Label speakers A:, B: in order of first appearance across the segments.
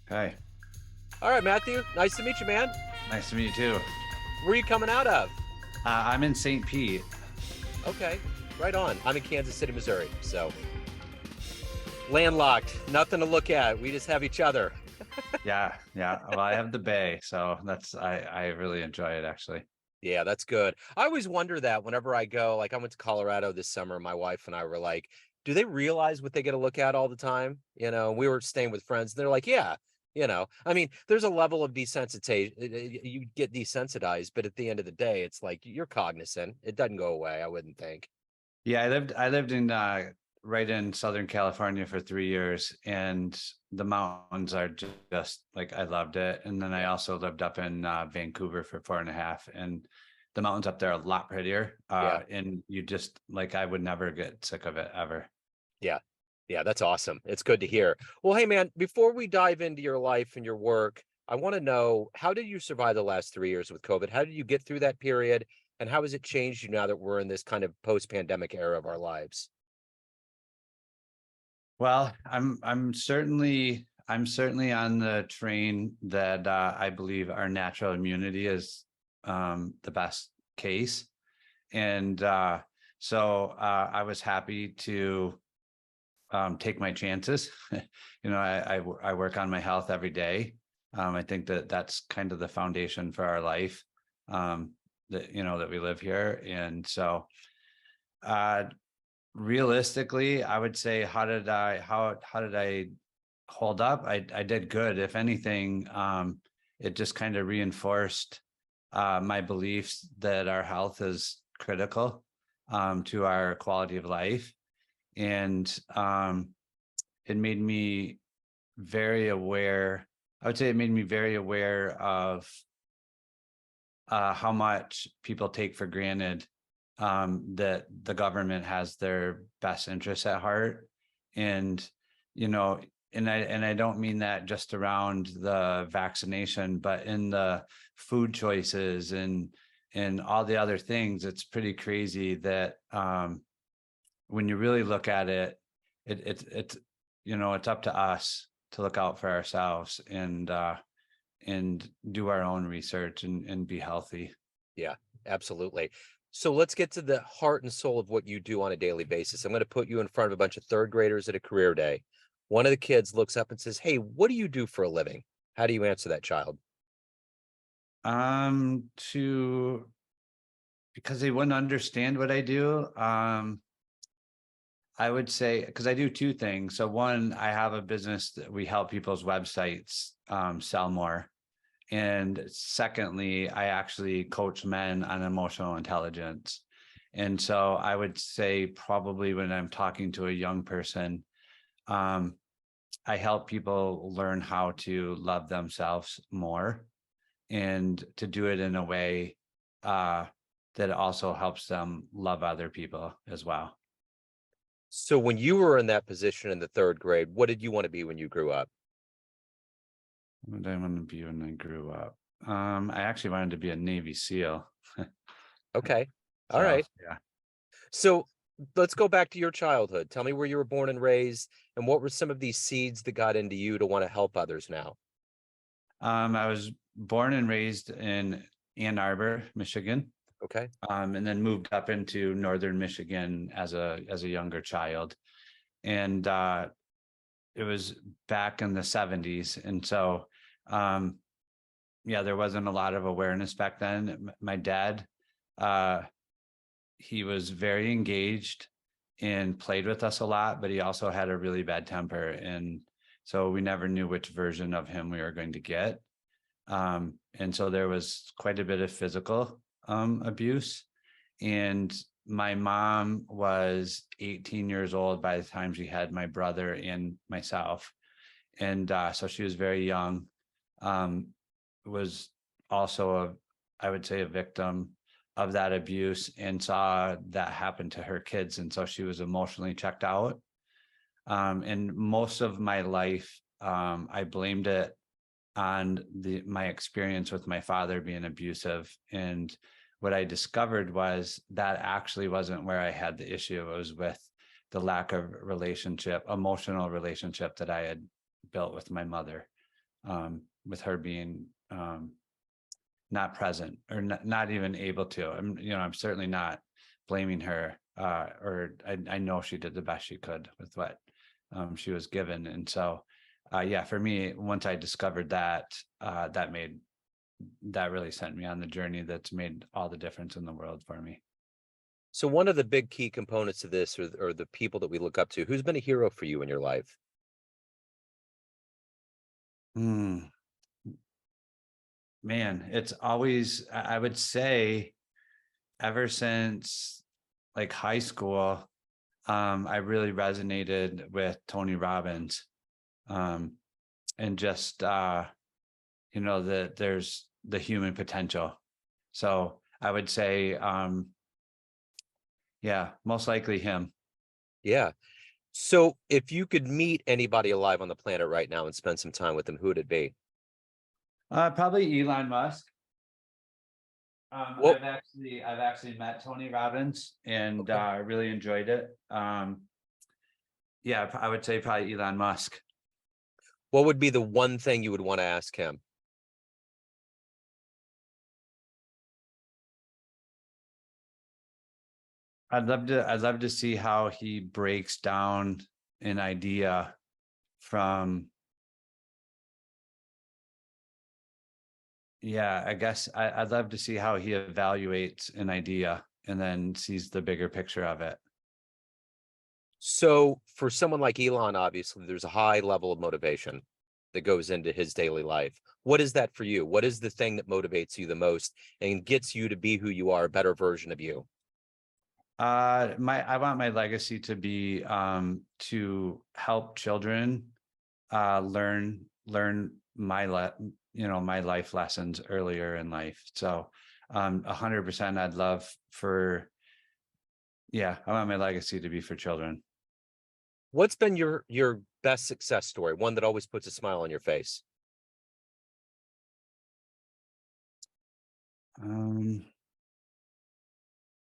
A: Hi.
B: All right, Matthew. Nice to meet you, man.
A: Nice to meet you too.
B: Where are you coming out of?
A: I'm in St. Pete.
B: Okay, right on. I'm in Kansas City, Missouri. So landlocked, nothing to look at. We just have each other.
A: Yeah, yeah. Well, I have the Bay, so I really enjoy it actually.
B: Yeah, that's good. I always wonder that whenever I go, like I went to Colorado this summer, my wife and I were like, do they realize what they get to look at all the time? We were staying with friends. And they're like, yeah, I mean, there's a level of desensitization. You get desensitized, but at the end of the day, it's like you're cognizant. It doesn't go away, I wouldn't think.
A: Yeah, I lived in right in Southern California for 3 years, and the mountains are just like I loved it. And then I
B: Yeah.
A: also lived up in Vancouver for 4.5, and the mountains up there are a lot prettier.
B: Yeah.
A: And you just like I would never get sick of it ever.
B: Yeah. Yeah, that's awesome. It's good to hear. Well, hey man, before we dive into your life and your work, I want to know, how did you survive the last 3 years with COVID? How did you get through that period? And how has it changed you now that we're in this kind of post-pandemic era of our lives?
A: Well, I'm certainly on the train that I believe our natural immunity is the best case, and I was happy to take my chances. I work on my health every day. I think that that's kind of the foundation for our life, that we live here, and so. Uh, Realistically, I would say how did I hold up? I did good. If anything, it just kind of reinforced my beliefs that our health is critical to our quality of life. And it made me very aware. I would say it made me very aware of how much people take for granted that the government has their best interests at heart, and you know, and I don't mean that just around the vaccination, but in the food choices and all the other things. It's pretty crazy that when you really look at it, it's it's up to us to look out for ourselves and do our own research and be healthy.
B: Yeah, absolutely. So let's get to the heart and soul of what you do on a daily basis. I'm going to put you in front of a bunch of third graders at a career day. One of the kids looks up and says, "Hey, what do you do for a living?" How do you answer that child?
A: To Because they wouldn't understand what I do. I would say because I do two things. So one, I have a business that we help people's websites sell more. And secondly, I actually coach men on emotional intelligence. And so I would say probably when I'm talking to a young person, um, I help people learn how to love themselves more and to do it in a way uh, that also helps them love other people as well.
B: So when you were in that position in the third grade, what did you want to be when you grew up?
A: What did I want to be when I grew up? I actually wanted to be a Navy SEAL.
B: Okay. All
A: So
B: right.
A: yeah.
B: So let's go back to your childhood. Tell me where you were born and raised, and what were some of these seeds that got into you to want to help others now?
A: I was born and raised in Ann Arbor, Michigan,
B: Okay.
A: and then moved up into northern Michigan as a younger child. And it was back in the 70s. And so um, yeah, there wasn't a lot of awareness back then. My dad, uh, he was very engaged and played with us a lot, but he also had a really bad temper. And so we never knew which version of him we were going to get. And so there was quite a bit of physical abuse. And my mom was 18 years old by the time she had my brother and myself. And so she was very young, um, was also I would say, a victim of that abuse and saw that happen to her kids. And so she was emotionally checked out. And most of my life, I blamed it on my experience with my father being abusive. And what I discovered was that actually wasn't where I had the issue. It was with the lack of emotional relationship that I had built with my mother. with her being not present or not even able to. I'm certainly not blaming her, or I know she did the best she could with what she was given. And so, yeah, for me, once I discovered that, that really sent me on the journey that's made all the difference in the world for me.
B: So one of the big key components of this or the people that we look up to, who's been a hero for you in your life?
A: Hmm. Man, it's always, I would say, ever since like high school, I really resonated with Tony Robbins, and just that there's the human potential. So I would say, yeah, most likely him.
B: Yeah. So if you could meet anybody alive on the planet right now and spend some time with them, who would it be?
A: Probably Elon Musk.
B: Well,
A: I've actually met Tony Robbins and
B: okay.
A: really enjoyed it. Yeah, I would say probably Elon Musk.
B: What would be the one thing you would want to ask him?
A: I'd love to see how he breaks down an idea from, yeah, I guess I'd love to see how he evaluates an idea and then sees the bigger picture of it.
B: So for someone like Elon, obviously there's a high level of motivation that goes into his daily life. What is that for you? What is the thing that motivates you the most and gets you to be who you are, a better version of you?
A: I want my legacy to be to help children learn my life lessons earlier in life. So 100% I'd love for, yeah, I want my legacy to be for children.
B: What's been your best success story? One that always puts a smile on your face?
A: Um,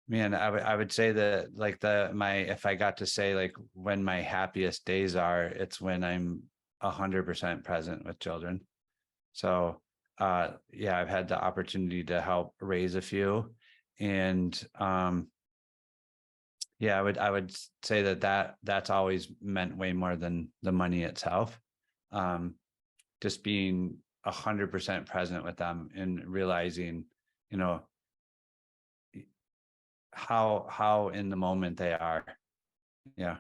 A: Man, I would say that like if I got to say like when my happiest days are, it's when I'm 100% present with children. So yeah, I've had the opportunity to help raise a few, and yeah, I would say that's always meant way more than the money itself. Um, just being 100% present with them and realizing, you know, how in the moment they are. Yeah.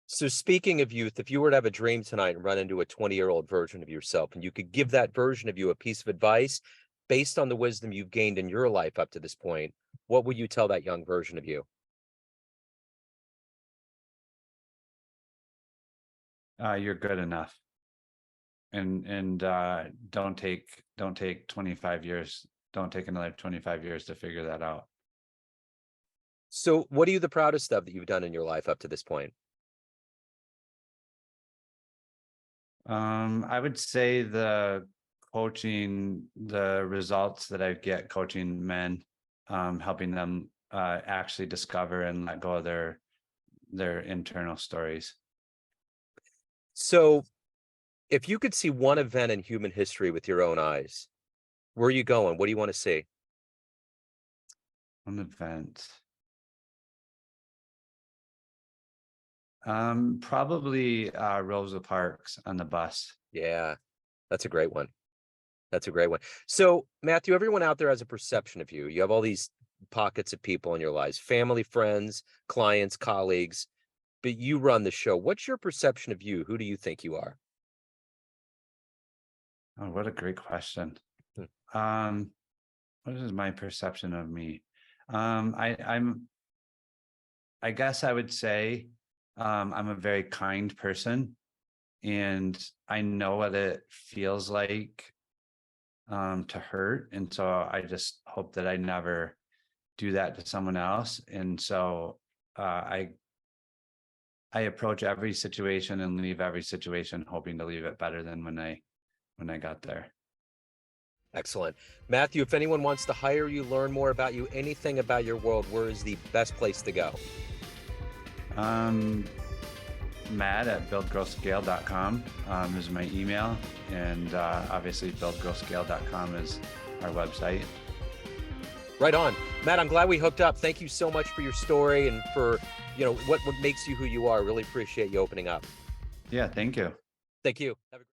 B: So speaking of youth, if you were to have a dream tonight and run into a 20-year-old version of yourself, and you could give that version of you a piece of advice based on the wisdom you've gained in your life up to this point, what would you tell that young version of you?
A: You're good enough, and don't take 25 years. Don't take another 25 years to figure that out.
B: So what are you the proudest of that you've done in your life up to this point?
A: I would say the coaching, the results that I get coaching men, helping them actually discover and let go of their internal stories.
B: So if you could see one event in human history with your own eyes, where are you going? What do you want to see?
A: An event. Probably Rosa Parks on the bus.
B: Yeah, that's a great one. That's a great one. So, Matthew, everyone out there has a perception of you. You have all these pockets of people in your lives, family, friends, clients, colleagues, but you run the show. What's your perception of you? Who do you think you are?
A: Oh, what a great question.
B: Hmm.
A: Um, what is my perception of me? I guess I would say I'm a very kind person, and I know what it feels like to hurt. And so I just hope that I never do that to someone else. And so I approach every situation and leave every situation hoping to leave it better than when I got there.
B: Excellent. Matthew, if anyone wants to hire you, learn more about you, anything about your world, where is the best place to go?
A: Um, matt@buildgrowscale.com is my email. And obviously buildgrowscale.com is our website.
B: Right on. Matt, I'm glad we hooked up. Thank you so much for your story and for, what makes you who you are. Really appreciate you opening up.
A: Yeah, thank you.
B: Thank you. Have a